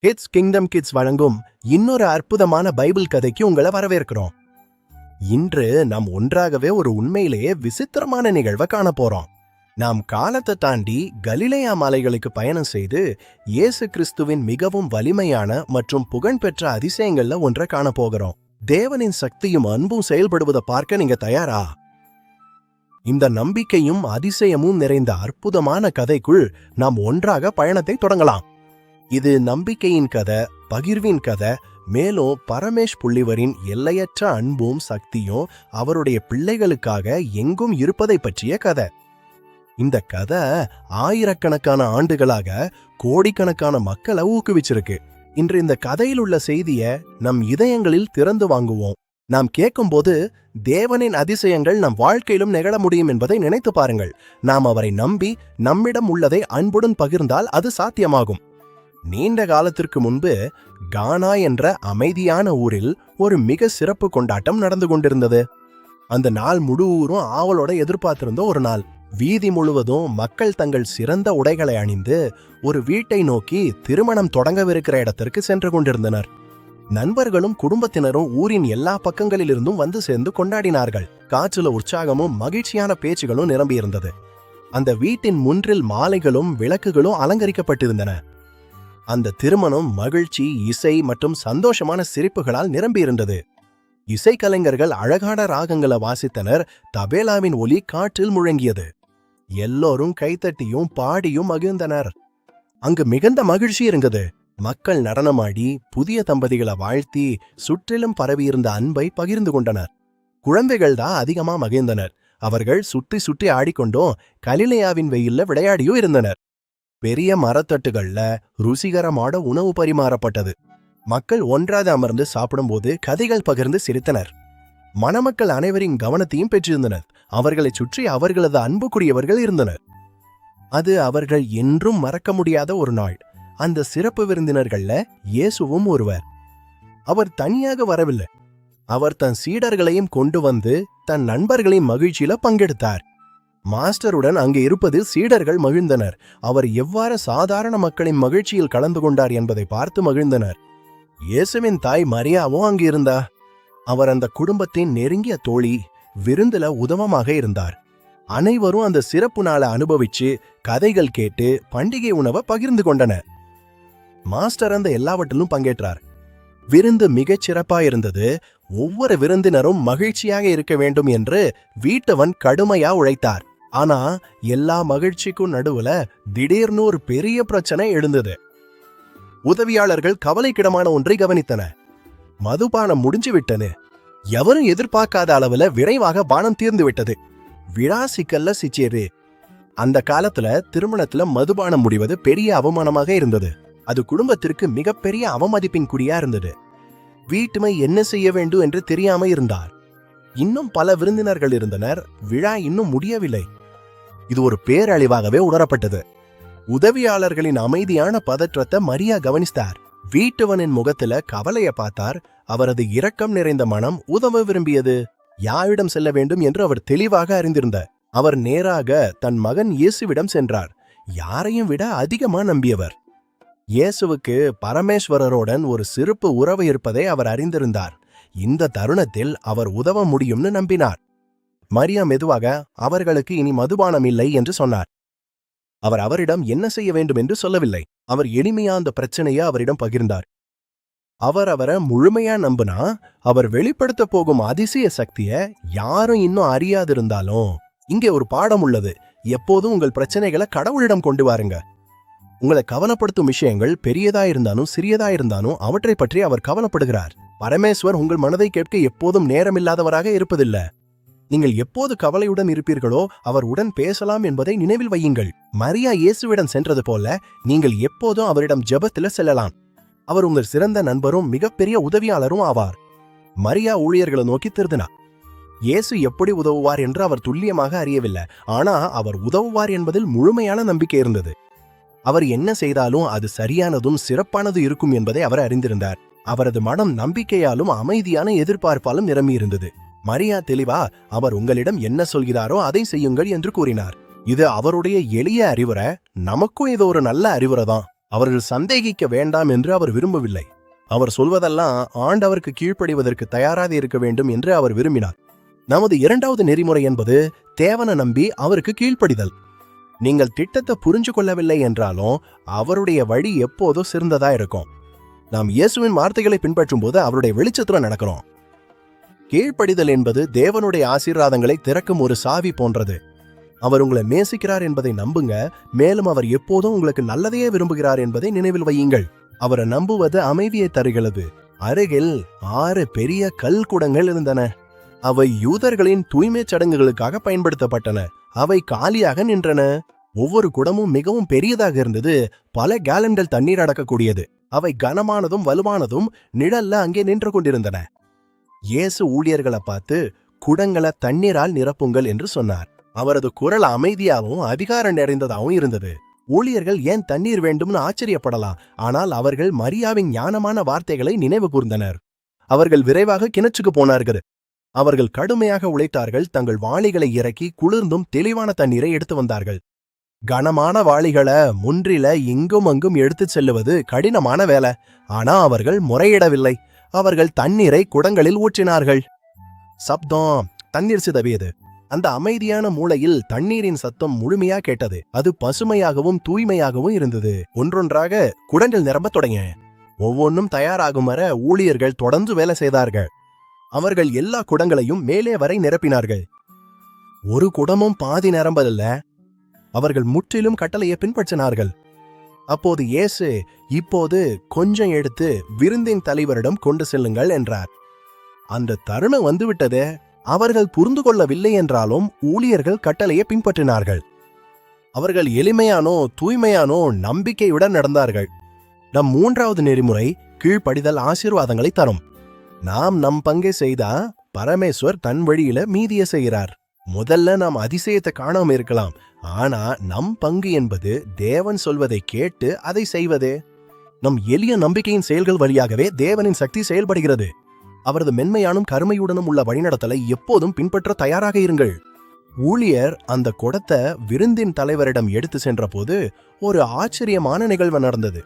Hits kingdom kids வழங்கும் இன்னொரு அற்புதமான பைபிள் கதைக்கு உங்களை வரவேற்கிறோம். இன்று நாம் ஒன்றாகவே ஒரு உண்மையிலேயே விசித்திரமான நிகழ்வை காண போறோம். நாம் காலத்தை தாண்டி கலிலேயா மலைகளுக்கு பயணம் செய்து இயேசு கிறிஸ்துவின் மிகவும் வலிமையான மற்றும் புகழ்பெற்ற அதிசயங்கள்ல ஒன்றை காண போகிறோம். தேவனின் சக்தியும் அன்பும் செயல்படுவதை பார்க்க நீங்க தயாரா? இந்த நம்பிக்கையும் அதிசயமும் நிறைந்த அற்புதமான கதைக்குள் நாம் ஒன்றாக பயணத்தை தொடங்கலாம். இது நம்பிக்கையின் கதை, பகிர்வின் கதை, மேலும் பரமேஷ் புள்ளிவரின் எல்லையற்ற அன்பும் சக்தியும் அவருடைய பிள்ளைகளுக்காக எங்கும் இருப்பதை பற்றிய கதை. இந்த கதை ஆயிரக்கணக்கான ஆண்டுகளாக கோடிக்கணக்கான மக்களை ஊக்குவிச்சிருக்கு. இன்று இந்த கதையில் உள்ள செய்திய நம் இதயங்களில் திறந்து வாங்குவோம். நாம் கேட்கும்போது தேவனின் அதிசயங்கள் நம் வாழ்க்கையிலும் நிகழ முடியும் என்பதை நினைத்து பாருங்கள். நாம் அவரை நம்பி நம்மிடம் உள்ளதை அன்புடன் பகிர்ந்தால் அது சாத்தியமாகும். நீண்ட காலத்திற்கு முன்பு கானா என்ற அமைதியான ஊரில் ஒரு மிக சிறப்பு கொண்டாட்டம் நடந்து கொண்டிருந்தது. அந்த நாள் முழுவதும் ஆவலோட எதிர்பார்த்திருந்த ஒரு நாள். வீதி முழுவதும் மக்கள் தங்கள் சிறந்த உடைகளை அணிந்து ஒரு வீட்டை நோக்கி திருமணம் தொடங்கவிருக்கிற இடத்திற்கு சென்று கொண்டிருந்தனர். நண்பர்களும் குடும்பத்தினரும் ஊரின் எல்லா பக்கங்களிலிருந்தும் வந்து சேர்ந்து கொண்டாடினார்கள். காற்றுல உற்சாகமும் மகிழ்ச்சியான பேச்சுகளும் நிரம்பியிருந்தது. அந்த வீட்டின் முன்றில் மாலைகளும் விளக்குகளும் அலங்கரிக்கப்பட்டிருந்தன. அந்த திருமணம் மகிழ்ச்சி, இசை மற்றும் சந்தோஷமான சிரிப்புகளால் நிரம்பியிருந்தது. இசைக்கலைஞர்கள் அழகான ராகங்களை வாசித்தனர். தபேலாவின் ஒலி காற்றில் முழங்கியது. எல்லோரும் கைத்தட்டியும் பாடியும் மகிழ்ந்தனர். அங்கு மிகுந்த மகிழ்ச்சி இருந்தது. மக்கள் நடனமாடி புதிய தம்பதிகளை வாழ்த்தி சுற்றிலும் பரவியிருந்த அன்பை பகிர்ந்து கொண்டனர். குழந்தைகள் தான் அதிகமா மகிழ்ந்தனர். அவர்கள் சுற்றி சுற்றி ஆடிக்கொண்டும் கலிலேயாவின் வெயில்ல விளையாடியும் இருந்தனர். பெரிய மரத்தட்டுகள்ல ருசிகரமான உணவு பரிமாறப்பட்டது. மக்கள் ஒன்றாக அமர்ந்து சாப்பிடும்போது கதைகள் பகிர்ந்து சிரித்தனர். மணமக்கள் அனைவரின் கவனத்தையும் பெற்றிருந்தனர். அவர்களை சுற்றி அவர்களது அன்புக்குரியவர்கள் இருந்தனர். அது அவர்கள் என்றும் மறக்க முடியாத ஒரு நாள். அந்த சிறப்பு விருந்தினர்கள்ல இயேசுவும் ஒருவர். அவர் தனியாக வரவில்லை. அவர் தன் சீடர்களையும் கொண்டு வந்து தன் நண்பர்களின் மகிழ்ச்சியில பங்கெடுத்தார். மாஸ்டருடன் அங்கே இருப்பது சீடர்கள் மகிழ்ந்தனர். அவர் எவ்வாறு சாதாரண மக்களின் மகிழ்ச்சியில் கலந்து கொண்டார் என்பதை பார்த்து மகிழ்ந்தனர். இயேசுவின் தாய் மரியாவும் அங்கு இருந்தா. அவர் அந்த குடும்பத்தின் நெருங்கிய தோழி, விருந்துல உதவமாக இருந்தார். அனைவரும் அந்த சிறப்பு நாளை அனுபவிச்சு கதைகள் கேட்டு பண்டிகை உணவை பகிர்ந்து கொண்டனர். மாஸ்டர் அந்த எல்லாவற்றிலும் பங்கேற்றார். விருந்து மிகச் சிறப்பாயிருந்தது. ஒவ்வொரு விருந்தினரும் மகிழ்ச்சியாக இருக்க வேண்டும் என்று வீட்டவன் கடுமையா உழைத்தார். ஆனா எல்லா மகிழ்ச்சிக்கும் நடுவுல திடீர்னு ஒரு பெரிய பிரச்சனை எழுந்தது. உதவியாளர்கள் கவலைக்கிடமான ஒன்றை கவனித்தனர். மதுபானம் முடிஞ்சு விட்டது. எவரும் எதிர்பார்க்காத அளவுல விரைவாக பானம் தீர்ந்து விட்டது. விழா சிக்கல்ல சிச்சேரு. அந்த காலத்துல திருமணத்துல மதுபானம் முடிவது பெரிய அவமானமாக இருந்தது. அது குடும்பத்திற்கு மிகப்பெரிய அவமதிப்பின் குறியா இருந்தது. வீட்டுமை என்ன செய்ய வேண்டும் என்று தெரியாம இருந்தார். இன்னும் பல விருந்தினர்கள் இருந்தனர். விழா இன்னும் முடியவில்லை. இது ஒரு பேரழிவாகவே உணரப்பட்டது. உதவியாளர்களின் அமைதியான பதற்றத்தை மரியா கவனித்தார். வீட்டுவனின் முகத்துல கவலைய பார்த்தார். அவரது இரக்கம் நிறைந்த மனம் உதவ விரும்பியது. யாரிடம் செல்ல வேண்டும் என்று அவர் தெளிவாக அறிந்திருந்தார். அவர் நேராக தன் மகன் இயேசுவிடம் சென்றார். யாரையும் விட அதிகமா நம்பியவர். இயேசுவுக்கு பரமேஸ்வரருடன் ஒரு சிறப்பு உறவு இருப்பதை அவர் அறிந்திருந்தார். இந்த தருணத்தில் அவர் உதவ முடியும்னு நம்பினார். மரியா மெதுவாக அவர்களுக்கு இனி மதுபானம் இல்லை என்று சொன்னார். அவர் அவரிடம் என்ன செய்ய வேண்டும் என்று சொல்லவில்லை. அவர் எளிமையா அந்த பிரச்சனையை அவரிடம் பகிர்ந்தார். அவர் அவரை முழுமையா நம்பினா அவர் வெளிப்படுத்த போகும் அதிசய சக்திய யாரும் இன்னும் அறியாதிருந்தாலும் இங்கே ஒரு பாடம் உள்ளது. எப்போதும் உங்கள் பிரச்சனைகளை கடவுளிடம் கொண்டு வாருங்க. உங்களை கவலைப்படுத்தும் விஷயங்கள் பெரியதா இருந்தாலும் சிறியதா இருந்தாலும் அவற்றை பற்றி அவர் கவலைப்படுகிறார். பரமேஸ்வர் உங்கள் மனதை கேட்க எப்போதும் நேரமில்லாதவராக இருப்பதில்லை. நீங்கள் எப்போது கவலையுடன் இருப்பீர்களோ அவர் உடன் பேசலாம் என்பதை நினைவில் வையுங்கள். மரியா இயேசுவிடம் சென்றது போல நீங்கள் எப்போதும் அவரிடம் ஜெபத்துல செல்லலாம். அவர் உங்கள் சிறந்த நண்பரும் மிகப்பெரிய உதவியாளரும் ஆவார். மரியா ஊழியர்களை நோக்கி திருதினார். இயேசு எப்படி உதவுவார் என்று அவர் துல்லியமாக அறியவில்லை. ஆனா அவர் உதவுவார் என்பதில் முழுமையான நம்பிக்கை இருந்தது. அவர் என்ன செய்தாலும் அது சரியானதும் சிறப்பானது இருக்கும் என்பதை அவர் அறிந்திருந்தார். அவரது மனம் நம்பிக்கையாலும் அமைதியான எதிர்பார்ப்பாலும் நிரம்பியிருந்தது. மரியா தெளிவா அவர் உங்களிடம் என்ன சொல்கிறாரோ அதை செய்யுங்கள் என்று கூறினார். இது அவருடைய எளிய அறிவுரை. நமக்கும் இது ஒரு நல்ல அறிவுரை தான். அவர்கள் சந்தேகிக்க வேண்டாம் என்று அவர் விரும்பவில்லை. அவர் சொல்வதெல்லாம் ஆண்டவருக்கு கீழ்ப்படிவதற்கு தயாராக இருக்க வேண்டும் என்று அவர் விரும்பினார். நமது இரண்டாவது நெறிமுறை என்பது தேவனை நம்பி அவருக்கு கீழ்ப்படிதல். நீங்கள் திட்டத்தை புரிஞ்சு கொள்ளவில்லை என்றாலும் அவருடைய வழி எப்போதும் சிறந்ததா இருக்கும். நாம் இயேசுவின் வார்த்தைகளை பின்பற்றும் போது அவருடைய வெளிச்சத்துல நடக்கிறோம். கீழ்ப்படிதல் என்பது தேவனுடைய ஆசீர்வாதங்களை திறக்கும் ஒரு சாவி போன்றது. அவர் உங்களை நேசிக்கிறார் என்பதை நம்புங்க. மேலும் அவர் எப்போதும் உங்களுக்கு நல்லதையே விரும்புகிறார் என்பதை நினைவில் வையுங்கள். அவரை நம்புவது அமைதியை தருகிறது. அருகில் 6 பெரிய கல் குடங்கள் இருந்தன. அவை யூதர்களின் தூய்மை சடங்குகளுக்காக பயன்படுத்தப்பட்டன. அவை காலியாக நின்றன. ஒவ்வொரு குடமும் மிகவும் பெரியதாக இருந்தது. பல கேலன்கள் தண்ணீர் அடக்கக்கூடியது. அவை கனமானதும் வலுவானதும் நிழல்ல அங்கே நின்று கொண்டிருந்தன. இயேசு ஊழியர்களை பார்த்து குடங்களை தண்ணீரால் நிரப்புங்கள் என்று சொன்னார். அவரது குரல் அமைதியாகவும் அதிகாரம் நிறைந்ததாகவும் இருந்தது. ஊழியர்கள் ஏன் தண்ணீர் வேண்டும்னு ஆச்சரியப்படலாம். ஆனால் அவர்கள் மரியாவின் ஞானமான வார்த்தைகளை நினைவு கூர்ந்தனர். அவர்கள் விரைவாக கிணற்றுக்கு போனார்கள். அவர்கள் கடுமையாக உழைத்தார்கள். தங்கள் வாளிகளை இறக்கி குளிர்ந்தும் தெளிவான தண்ணீரை எடுத்து வந்தார்கள். கனமான வாளிகளை முன்றில இங்கும் அங்கும் எடுத்துச் செல்லுவது கடினமான வேலை. ஆனா அவர்கள் முறையிடவில்லை. அவர்கள் தண்ணீரை குடங்களில் ஊற்றினார்கள். சப்தம், தண்ணீர் சிதவியது. அந்த அமைதியான மூலையில் தண்ணீரின் சத்தம் முழுமையா கேட்டது. அது பசுமையாகவும் தூய்மையாகவும் இருந்தது. ஒன்றொன்றாக குடங்கள் நிரம்பத் தொடங்கின. ஒவ்வொன்றும் தயாராகும் வர ஊழியர்கள் தொடர்ந்து வேலை செய்தார்கள். அவர்கள் எல்லா குடங்களையும் மேலே வரை நிரப்பினார்கள். ஒரு குடமும் பாதி நிரம்பதில்ல. அவர்கள் முற்றிலும் கட்டளையை பின்பற்றினார்கள். அப்போது இயேசு, இப்போது கொஞ்சம் எடுத்து விருந்தின் தலைவரிடம் கொண்டு செல்லுங்கள் என்றார். அந்த தருணம் வந்துவிட்டது. அவர்கள் புரிந்து கொள்ளவில்லை என்றாலும் ஊழியர்கள் கட்டளையை பின்பற்றினார்கள். அவர்கள் எளிமையானோ தூய்மையானோ நம்பிக்கையுடன் நடந்தார்கள். நம் மூன்றாவது நெறிமுறை கீழ்ப்படிதல் ஆசீர்வாதங்களை தரும். நாம் நம் பங்கை செய்தா பரமேஸ்வர் தன் வழியில மீதிய செய்கிறார். முதல்ல நாம் அதிசயத்தை காணாம இருக்கலாம். ஆனா நம் பங்கு என்பது தேவன் சொல்வதை கேட்டு அதை செய்வதே. நம் எளிய நம்பிக்கையின் செயல்கள் வழியாகவே தேவனின் சக்தி செயல்படுகிறது. அவரது மென்மையானும் கருமையுடனும் உள்ள வழிநடத்தலை எப்போதும் பின்பற்ற தயாராக இருங்கள். ஊழியர் அந்த குடத்தை விருந்தின் தலைவரிடம் எடுத்து சென்ற போது ஒரு ஆச்சரியமான நிகழ்வு நடந்தது.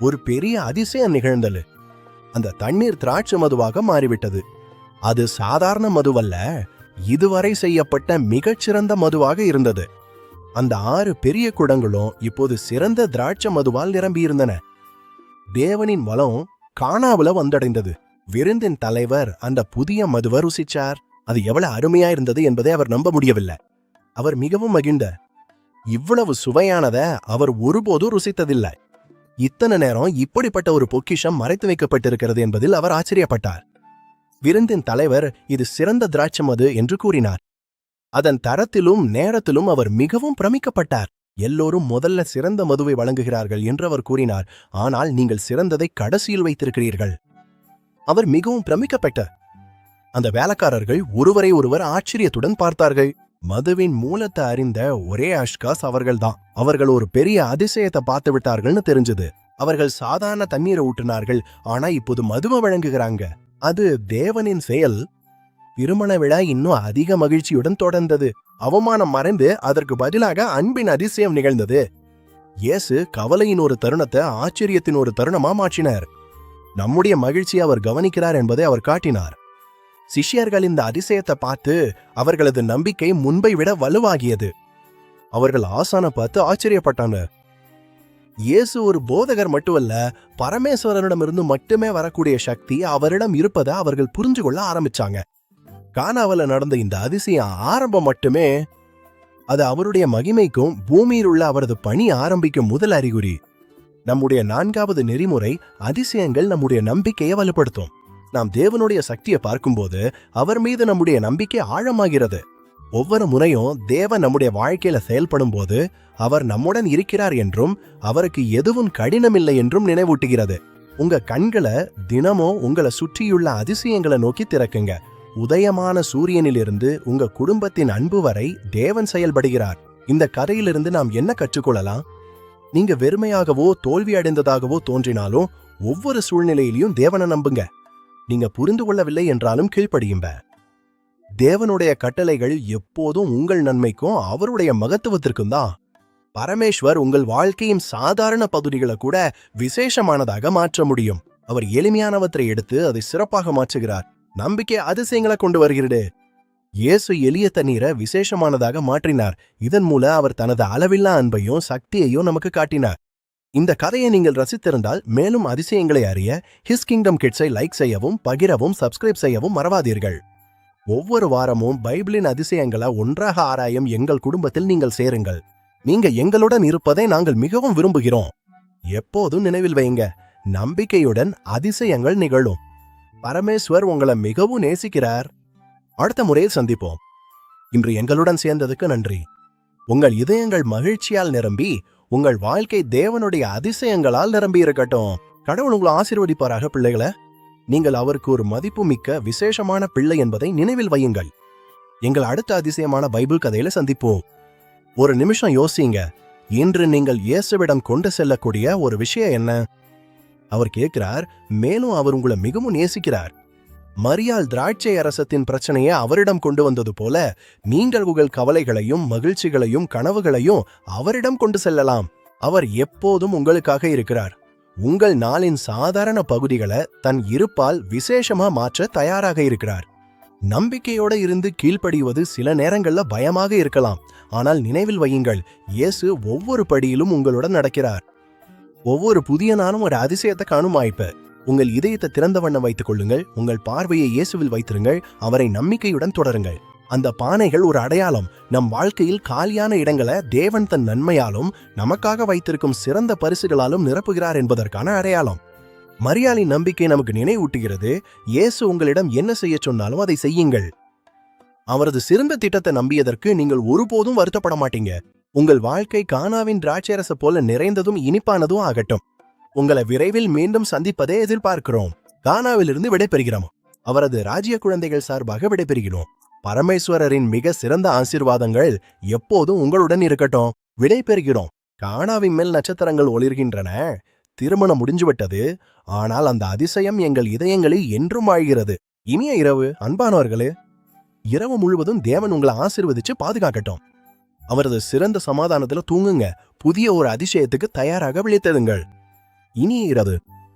ஒரு பெரிய அதிசயம் நிகழ்ந்தது. அந்த தண்ணீர் திராட்சை மதுவாக மாறிவிட்டது. அது சாதாரண மதுவல்ல, இதுவரை செய்யப்பட்ட மிகச்சிறந்த மதுவாக இருந்தது. அந்த 6 பெரிய குடங்களும் இப்போது சிறந்த திராட்சை மதுவால் நிரம்பியிருந்தன. தேவனின் வளம் கானாவுல வந்தடைந்தது. விருந்தின் தலைவர் அந்த புதிய மதுவை ருசிச்சார். அது எவ்வளவு அருமையா இருந்தது என்பதை அவர் நம்ப முடியவில்லை. அவர் மிகவும் மகிழ்ந்தார். இவ்வளவு சுவையானத அவர் ஒருபோதும் ருசித்ததில்லை. இத்தனை நேரம் இப்படிப்பட்ட ஒரு பொக்கிஷம் மறைத்து வைக்கப்பட்டிருக்கிறது என்பதில் அவர் ஆச்சரியப்பட்டார். விருந்தின் தலைவர் இது சிறந்த திராட்சை மது என்று கூறினார். அதன் தரத்திலும் நேரத்திலும் அவர் மிகவும் பிரமிக்கப்பட்டார். எல்லோரும் முதல்ல சிறந்த மதுவை வழங்குகிறார்கள் என்று அவர் கூறினார். ஆனால் நீங்கள் சிறந்ததை கடைசியில் வைத்திருக்கிறீர்கள். அவர் மிகவும் பிரமிக்கப்பட்டார். அந்த வேலைக்காரர்கள் ஒருவரை ஒருவர் ஆச்சரியத்துடன் பார்த்தார்கள். மதுவின் மூலத்தை அறிந்த ஒரே அஷ்காஸ் அவர்கள்தான். அவர்கள் ஒரு பெரிய அதிசயத்தை பார்த்து விட்டார்கள்னு தெரிஞ்சது. அவர்கள் சாதாரண தண்ணீரை ஊற்றினார்கள். ஆனா இப்போது மதுவை வழங்குகிறாங்க. அது தேவனின் செயல். திருமண விழா இன்னும் அதிக மகிழ்ச்சியுடன் தொடர்ந்தது. அவமானம் மறைந்து அதற்கு பதிலாக அன்பின் அதிசயம் நிகழ்ந்தது. இயேசு கவலையின் ஒரு தருணத்தை ஆச்சரியத்தின் ஒரு தருணமா மாற்றினார். நம்முடைய மகிழ்ச்சியை அவர் கவனிக்கிறார் என்பதை அவர் காட்டினார். சிஷ்யர்கள் இந்த அதிசயத்தை பார்த்து அவர்களது நம்பிக்கை முன்பை விட வலுவாகியது. அவர்கள் ஆசானை பார்த்து ஆச்சரியப்பட்டாங்க. இயேசு ஒரு போதகர் மட்டுமல்ல, பரமேஸ்வரனிடமிருந்து மட்டுமே வரக்கூடிய சக்தி அவரிடம் இருப்பதை அவர்கள் புரிஞ்சு கொள்ள ஆரம்பிச்சாங்க. கானாவுல நடந்த இந்த அதிசயம் ஆரம்பம் மட்டுமே. அது அவருடைய மகிமைக்கும் பூமியில் உள்ள அவரது பணி ஆரம்பிக்கும் முதல் அறிகுறி. நம்முடைய 4வது நெறிமுறை அதிசயங்கள் நம்முடைய நம்பிக்கையை வலுப்படுத்தும். நாம் தேவனுடைய சக்தியை பார்க்கும்போது அவர் மீது நம்முடைய நம்பிக்கை ஆழமாகிறது. ஒவ்வொரு முறையும் தேவன் நம்முடைய வாழ்க்கையில செயல்படும் போது அவர் நம்முடன் இருக்கிறார் என்றும் அவருக்கு எதுவும் கடினமில்லை என்றும் நினைவூட்டுகிறது. உங்க கண்களை தினமும் உங்களை சுற்றியுள்ள அதிசயங்களை நோக்கி திறக்குங்க. உதயமான சூரியனிலிருந்து உங்க குடும்பத்தின் அன்பு வரை தேவன் செயல்படுகிறார். இந்த கதையிலிருந்து நாம் என்ன கற்றுக்கொள்ளலாம்? நீங்க வெறுமையாகவோ தோல்வி அடைந்ததாகவோ தோன்றினாலும் ஒவ்வொரு சூழ்நிலையிலையும் தேவனை நம்புங்க. நீங்க புரிந்து கொள்ளவில்லை என்றாலும் கீழ்ப்படியுங்க. தேவனுடைய கட்டளைகள் எப்போதும் உங்கள் நன்மைக்கும் அவருடைய மகத்துவத்திற்கும் தான். பரமேஸ்வர் உங்கள் வாழ்க்கையின் சாதாரண பகுதிகளை கூட விசேஷமானதாக மாற்ற முடியும். அவர் எளிமையானவற்றை எடுத்து அதை சிறப்பாக மாற்றுகிறார். நம்பிக்கை அதிசயங்களை கொண்டு வருகிறது. இயேசு எளிய தண்ணீரை விசேஷமானதாக மாற்றினார். இதன் மூலம் அவர் தனது அளவில்லா அன்பையும் சக்தியையும் நமக்கு காட்டினார். இந்த கதையை நீங்கள் ரசித்திருந்தால் மேலும் அதிசயங்களை அறிய ஹிஸ் கிங்டம் கிட்ஸை லைக் செய்யவும், பகிரவும், சப்ஸ்கிரைப் செய்யவும் மறவாதீர்கள். ஒவ்வொரு வாரமும் பைபிளின் அதிசயங்களை ஒன்றாக ஆராயும் எங்கள் குடும்பத்தில் நீங்கள் சேருங்கள். நீங்க எங்களுடன் இருப்பதை நாங்கள் மிகவும் விரும்புகிறோம். எப்போதும் நினைவில் வையுங்க, நம்பிக்கையுடன் அதிசயங்கள் நிகழும். பரமேஸ்வர் உங்களை மிகவும் நேசிக்கிறார். அடுத்த முறையில் சந்திப்போம். இன்று எங்களுடன் சேர்ந்ததுக்கு நன்றி. உங்கள் இதயங்கள் மகிழ்ச்சியால் நிரம்பி உங்கள் வாழ்க்கை தேவனுடைய அதிசயங்களால் நிரம்பி இருக்கட்டும். கடவுள் உங்களை ஆசீர்வதிப்பாராக. பிள்ளைகளை, நீங்கள் அவருக்கு ஒரு மதிப்புமிக்க விசேஷமான பிள்ளை என்பதை நினைவில் வையுங்கள். எங்கள் அடுத்த அதிசயமான பைபிள் கதையில சந்திப்போம். ஒரு நிமிஷம் யோசிங்க. இன்று நீங்கள் இயேசுவிடம் கொண்டு செல்லக்கூடிய ஒரு விஷயம் என்ன? அவர் கேட்கிறார், மேலும் அவர் உங்களை மிகவும் நேசிக்கிறார். மரியாள் திராட்சை அரசத்தின் பிரச்சனையை அவரிடம் கொண்டு வந்தது போல நீங்கள் உங்கள் கவலைகளையும் மகிழ்ச்சிகளையும் கனவுகளையும் அவரிடம் கொண்டு செல்லலாம். அவர் எப்போதும் உங்களுக்காக இருக்கிறார். உங்கள் நாளின் சாதாரண பகுதிகளை தன் இருப்பால் விசேஷமா மாற்ற தயாராக இருக்கிறார். நம்பிக்கையோட இருந்து கீழ்ப்படிவது சில நேரங்கள்ல பயமாக இருக்கலாம். ஆனால் நினைவில் வையுங்கள், இயேசு ஒவ்வொரு படியிலும் உங்களுடன் நடக்கிறார். ஒவ்வொரு புதிய நாளும் ஒரு அதிசயத்தை காணும் வாய்ப்பு. உங்கள் இதயத்தை திறந்த வண்ணம் வைத்துக் கொள்ளுங்கள். உங்கள் பார்வையை இயேசுவில் வைத்திருங்கள். அவரை நம்பிக்கையுடன் தொடருங்கள். அந்த பானைகள் ஒரு அடையாளம். நம் வாழ்க்கையில் காலியான இடங்களை தேவன் தன் நன்மையாலும் நமக்காக வைத்திருக்கும் சிறந்த பரிசுகளாலும் நிரப்புகிறார் என்பதற்கான அடையாளம். மரியாளின் நம்பிக்கை நமக்கு நினைவூட்டுகிறது, இயேசு உங்களிடம் என்ன செய்ய சொன்னாலும் அதை செய்யுங்கள். அவரது சிறந்த திட்டத்தை நம்பியதற்கு நீங்கள் ஒருபோதும் வருத்தப்பட மாட்டீங்க. உங்கள் வாழ்க்கை கானாவின் திராட்சரச போல நிறைந்ததும் இனிப்பானதும் ஆகட்டும். உங்களை விரைவில் மீண்டும் சந்திப்பதை எதிர்பார்க்கிறோம். கானாவிலிருந்து விடைபெறுகிறோம். அவரது ராஜ்ய குழந்தைகள் சார்பாக விடைபெறுகிறோம். பரமேஸ்வரரின் மிக சிறந்த ஆசீர்வாதங்கள் எப்போதும் உங்களுடன் இருக்கட்டும். விடைபெறுகிறோம். கானாவின் மேல் நட்சத்திரங்கள் ஒளிர்கின்றன. திருமணம் முடிஞ்சுவிட்டது. ஆனால் அந்த அதிசயம் எங்கள் இதயங்களில் என்றும் வாழ்கிறது. இனிய இரவு அன்பானவர்களே. இரவு முழுவதும் தேவன் உங்களை ஆசீர்வதிச்சு பாதுகாக்கட்டும். அவரது சிறந்த சமாதானத்துல தூங்குங்க. புதிய ஒரு அதிசயத்துக்கு தயாராக விழித்தெழுங்கள். இனிய இரவு.